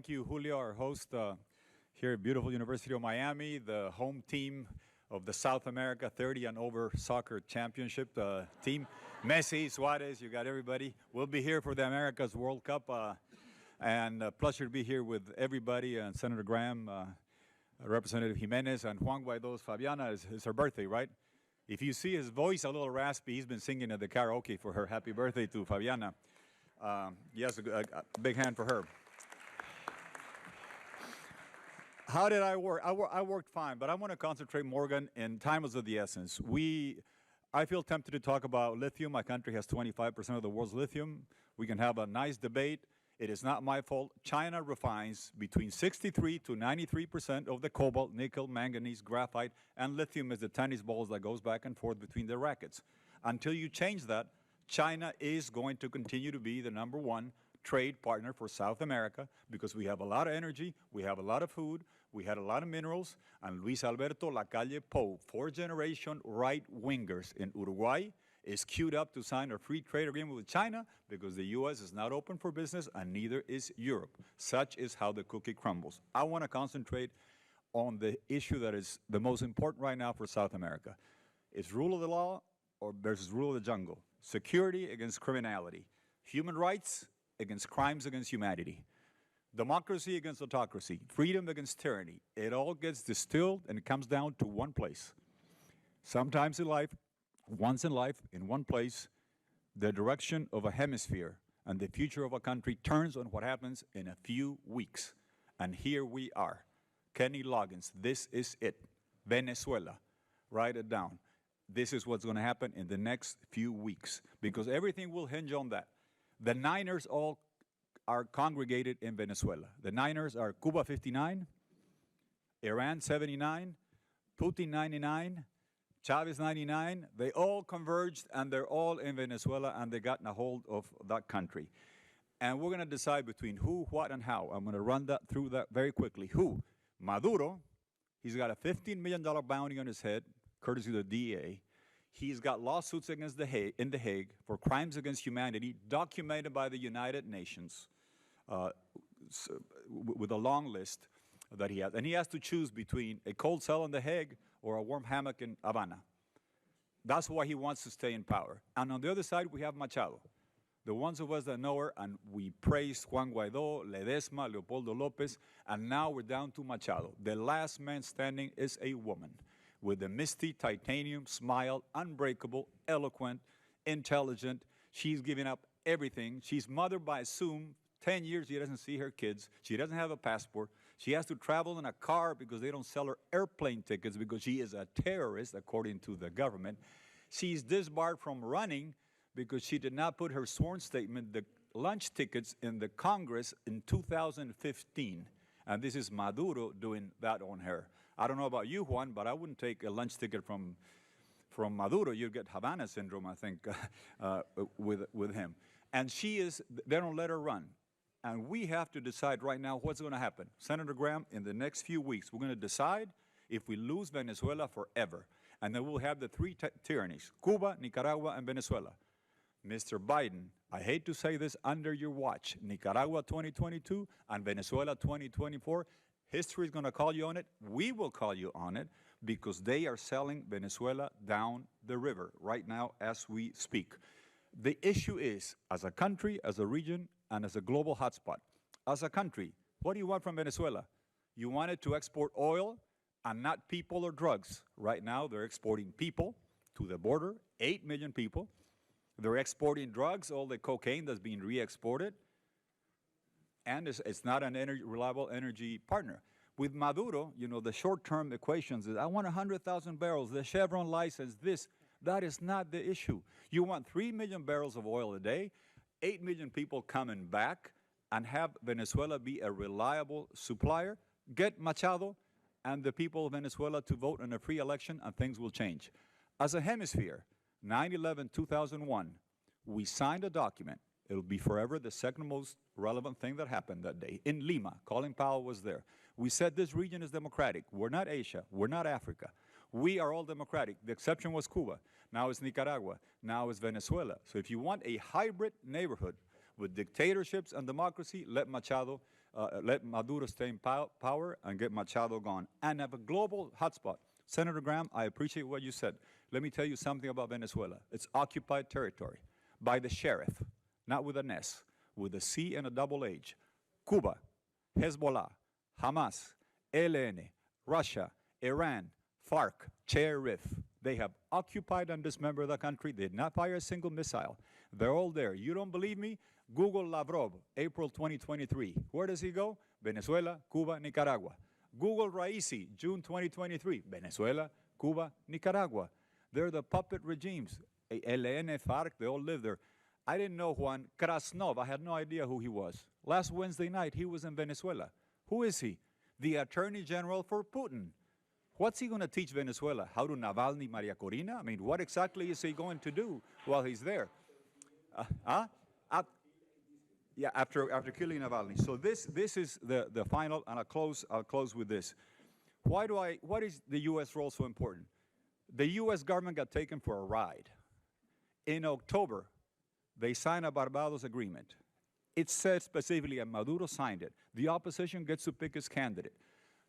Thank you, Julio, our host here at beautiful University of Miami, the home team of the South America 30 and over soccer championship team. Messi, Suarez, you got everybody. We'll be here for the America's World Cup, and a pleasure to be here with everybody, and Senator Graham, Representative Jimenez, and Juan Guaido's Fabiana. It's her birthday, right? If you see his voice a little raspy, he's been singing at the karaoke for her happy birthday to Fabiana. Yes, a big hand for her. How did I work? I worked fine, but I want to concentrate, Morgan, in time is of the essence. I feel tempted to talk about lithium. My country has 25% of the world's lithium. We can have a nice debate. It is not my fault. China refines between 63 to 93% of the cobalt, nickel, manganese, graphite, and lithium is the tennis balls that goes back and forth between their rackets. Until you change that, China is going to continue to be the #1 trade partner for South America because we have a lot of energy, we have a lot of food, we had a lot of minerals, and Luis Alberto Lacalle Pou, fourth-generation right-wingers in Uruguay, is queued up to sign a free trade agreement with China because the U.S. is not open for business and neither is Europe. Such is how the cookie crumbles. I want to concentrate on the issue that is the most important right now for South America. It's rule of the law or versus rule of the jungle. Security against criminality. Human rights against crimes against humanity. Democracy against autocracy. Freedom against tyranny. It all gets distilled and it comes down to one place. Sometimes in life, once in life, in one place, the direction of a hemisphere and the future of a country turns on what happens in a few weeks. And here we are. Kenny Loggins, this is it. Venezuela, write it down. This is what's going to happen in the next few weeks because everything will hinge on that. The Niners all are congregated in Venezuela. The Niners are Cuba 59, Iran 79, Putin 99, Chavez 99. They all converged and they're all in Venezuela and they gotten a hold of that country. And we're going to decide between who, what, and how. I'm going to run that through that very quickly. Who? Maduro. He's got a $15 million bounty on his head, courtesy of the DEA. He's got lawsuits against in The Hague for crimes against humanity documented by the United Nations with a long list that he has. And he has to choose between a cold cell in The Hague or a warm hammock in Havana. That's why he wants to stay in power. And on the other side, we have Machado. The ones of us that know her, and we praised Juan Guaido, Ledesma, Leopoldo Lopez, and now we're down to Machado. The last man standing is a woman with a misty titanium smile, unbreakable, eloquent, intelligent. She's giving up everything. She's mothered by Zoom. 10 years she doesn't see her kids. She doesn't have a passport. She has to travel in a car because they don't sell her airplane tickets because she is a terrorist, according to the government. She's disbarred from running because she did not put her sworn statement, the lunch tickets, in the Congress in 2015. And this is Maduro doing that on her. I don't know about you, Juan, but I wouldn't take a lunch ticket from Maduro. You'd get Havana syndrome, I think, with him. And they don't let her run. And we have to decide right now what's going to happen. Senator Graham, in the next few weeks, we're going to decide if we lose Venezuela forever. And then we'll have the three tyrannies, Cuba, Nicaragua, and Venezuela. Mr. Biden, I hate to say this under your watch, Nicaragua 2022 and Venezuela 2024, history is going to call you on it. We will call you on it because they are selling Venezuela down the river right now as we speak. The issue is, as a country, as a region, and as a global hotspot. As a country, what do you want from Venezuela? You want it to export oil and not people or drugs. Right now, they're exporting people to the border, 8 million people. They're exporting drugs, all the cocaine that's being re-exported. And it's not an reliable energy partner. With Maduro, you know, the short-term equations is, I want 100,000 barrels, the Chevron license, this. That is not the issue. You want 3 million barrels of oil a day, 8 million people coming back, and have Venezuela be a reliable supplier. Get Machado and the people of Venezuela to vote in a free election, and things will change. As a hemisphere, 9/11/2001, we signed a document. It'll be forever the second most relevant thing that happened that day. In Lima, Colin Powell was there. We said this region is democratic. We're not Asia. We're not Africa. We are all democratic. The exception was Cuba. Now it's Nicaragua. Now it's Venezuela. So if you want a hybrid neighborhood with dictatorships and democracy, let Machado let Maduro stay in power and get Machado gone. And have a global hotspot. Senator Graham, I appreciate what you said. Let me tell you something about Venezuela. It's occupied territory by the sheriff, not with an S, with a C and a double H. Cuba, Hezbollah, Hamas, ELN, Russia, Iran, FARC, Sheriff. They have occupied and dismembered the country. They did not fire a single missile. They're all there. You don't believe me? Google Lavrov, April 2023. Where does he go? Venezuela, Cuba, Nicaragua. Google Raisi, June 2023. Venezuela, Cuba, Nicaragua. They're the puppet regimes. ELN, FARC, they all live there. I didn't know Juan Krasnov. I had no idea who he was. Last Wednesday night, he was in Venezuela. Who is he? The Attorney General for Putin. What's he going to teach Venezuela? How to Navalny Maria Corina? I mean, what exactly is he going to do while he's there? Yeah, after killing Navalny. So this is the final, and I'll close with this. What is the U.S. role so important? The U.S. government got taken for a ride. In October, they signed a Barbados agreement. It said specifically, and Maduro signed it, the opposition gets to pick its candidate.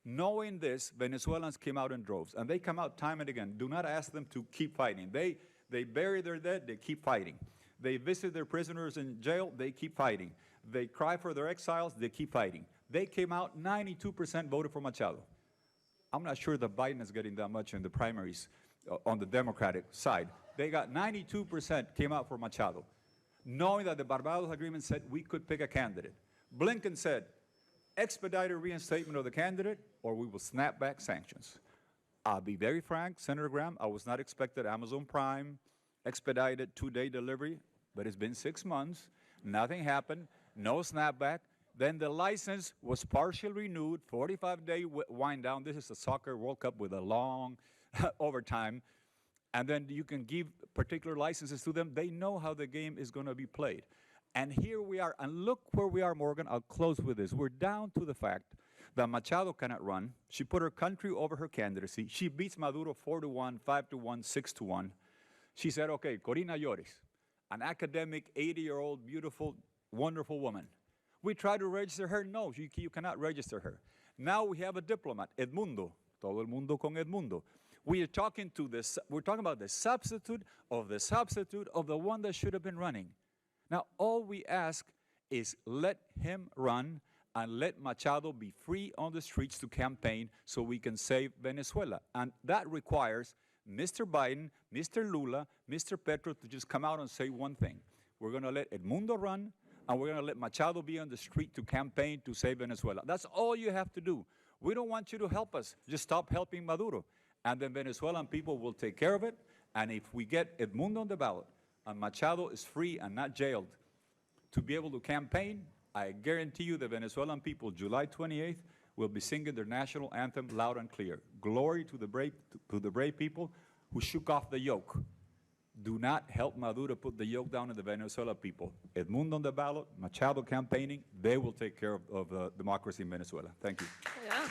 Knowing this, Venezuelans came out in droves, and they come out time and again. Do not ask them to keep fighting. They bury their dead, they keep fighting. They visit their prisoners in jail, they keep fighting. They cry for their exiles, they keep fighting. They came out, 92% voted for Machado. I'm not sure that Biden is getting that much in the primaries on the Democratic side. They got 92% came out for Machado, knowing that the Barbados agreement said we could pick a candidate. Blinken said, expedited reinstatement of the candidate, or we will snap back sanctions. I'll be very frank, Senator Graham, I was not expecting Amazon Prime, expedited 2-day delivery, but it's been 6 months, nothing happened, no snapback. Then the license was partially renewed, 45-day wind down. This is a soccer World Cup with a long overtime. And then you can give particular licenses to them. They know how the game is going to be played. And here we are, and look where we are, Morgan. I'll close with this. We're down to the fact that Machado cannot run. She put her country over her candidacy. She beats Maduro 4-1, 5-1, 6-1. She said, okay, Corina Lloris, an academic, 80-year-old, beautiful, wonderful woman. We try to register her. No, you cannot register her. Now we have a diplomat, Edmundo. Todo el mundo con Edmundo. We're talking about the substitute of the one that should have been running. Now, all we ask is let him run and let Machado be free on the streets to campaign so we can save Venezuela. And that requires Mr. Biden, Mr. Lula, Mr. Petro to just come out and say one thing. We're going to let Edmundo run, and we're going to let Machado be on the street to campaign to save Venezuela. That's all you have to do. We don't want you to help us. Just stop helping Maduro. And then Venezuelan people will take care of it. And if we get Edmundo on the ballot, and Machado is free and not jailed to be able to campaign, I guarantee you the Venezuelan people, July 28th, will be singing their national anthem loud and clear. Glory to the brave people who shook off the yoke. Do not help Maduro put the yoke down on the Venezuela people. Edmundo on the ballot, Machado campaigning, they will take care of democracy in Venezuela. Thank you. Yeah.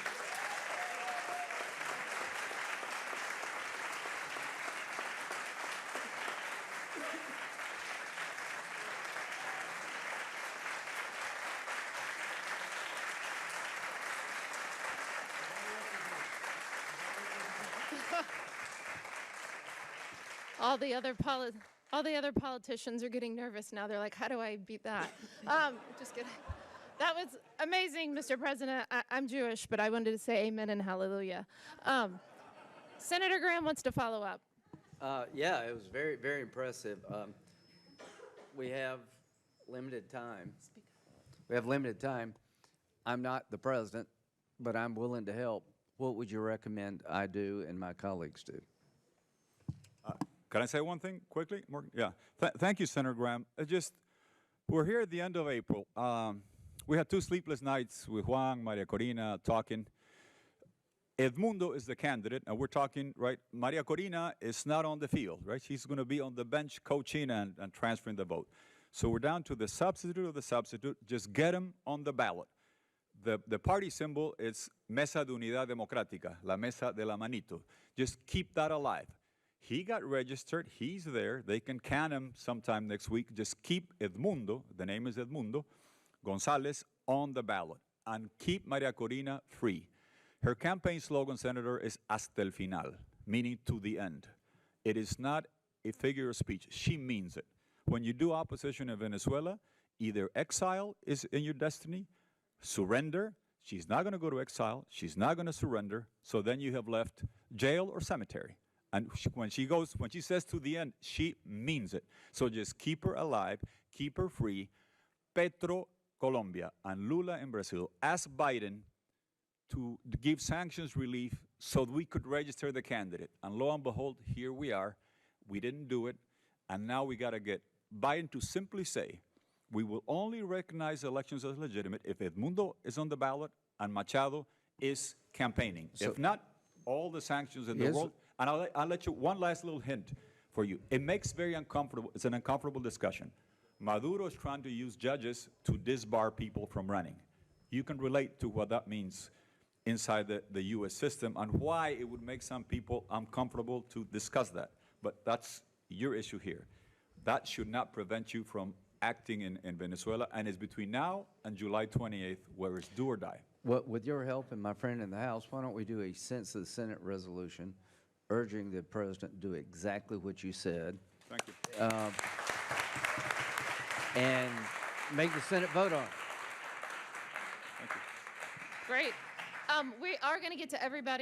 All the other politicians are getting nervous now. They're like, how do I beat that? Just kidding. That was amazing, Mr. President. I'm Jewish, but I wanted to say amen and hallelujah. Senator Graham wants to follow up. Yeah, it was very, very impressive. We have limited time. I'm not the president, but I'm willing to help. What would you recommend I do and my colleagues do? Can I say one thing quickly, Morgan? Yeah. Thank you, Senator Graham. We're here at the end of April. We had 2 sleepless nights with Juan, Maria Corina, talking. Edmundo is the candidate, and we're talking, right? Maria Corina is not on the field, right? She's going to be on the bench coaching and transferring the vote. So we're down to the substitute of the substitute. Just get him on the ballot. The party symbol is Mesa de Unidad Democrática, la Mesa de la Manito. Just keep that alive. He got registered. He's there. They can can him sometime next week. Just keep Edmundo, the name is Edmundo, Gonzalez, on the ballot. and keep Maria Corina free. Her campaign slogan, Senator, is hasta el final, meaning to the end. It is not a figure of speech. She means it. When you do opposition in Venezuela, either exile is in your destiny, surrender. She's not going to go to exile. She's not going to surrender. So then you have left jail or cemetery. And when she says to the end, she means it. So just keep her alive, keep her free. Petro, Colombia, and Lula in Brazil asked Biden to give sanctions relief so that we could register the candidate. And lo and behold, here we are. We didn't do it. And now we got to get Biden to simply say, we will only recognize elections as legitimate if Edmundo is on the ballot and Machado is campaigning. So, if not, all the sanctions in the world. And I'll let you, one last little hint for you. It makes very uncomfortable, it's an uncomfortable discussion. Maduro is trying to use judges to disbar people from running. You can relate to what that means inside the U.S. system and why it would make some people uncomfortable to discuss that. But that's your issue here. That should not prevent you from acting in Venezuela, and it's between now and July 28th, where it's do or die. well, with your help and my friend in the House, why don't we do a sense of the Senate resolution urging the president to do exactly what you said? Thank you. And make the Senate vote on it. Thank you. Great. We are going to get to everybody.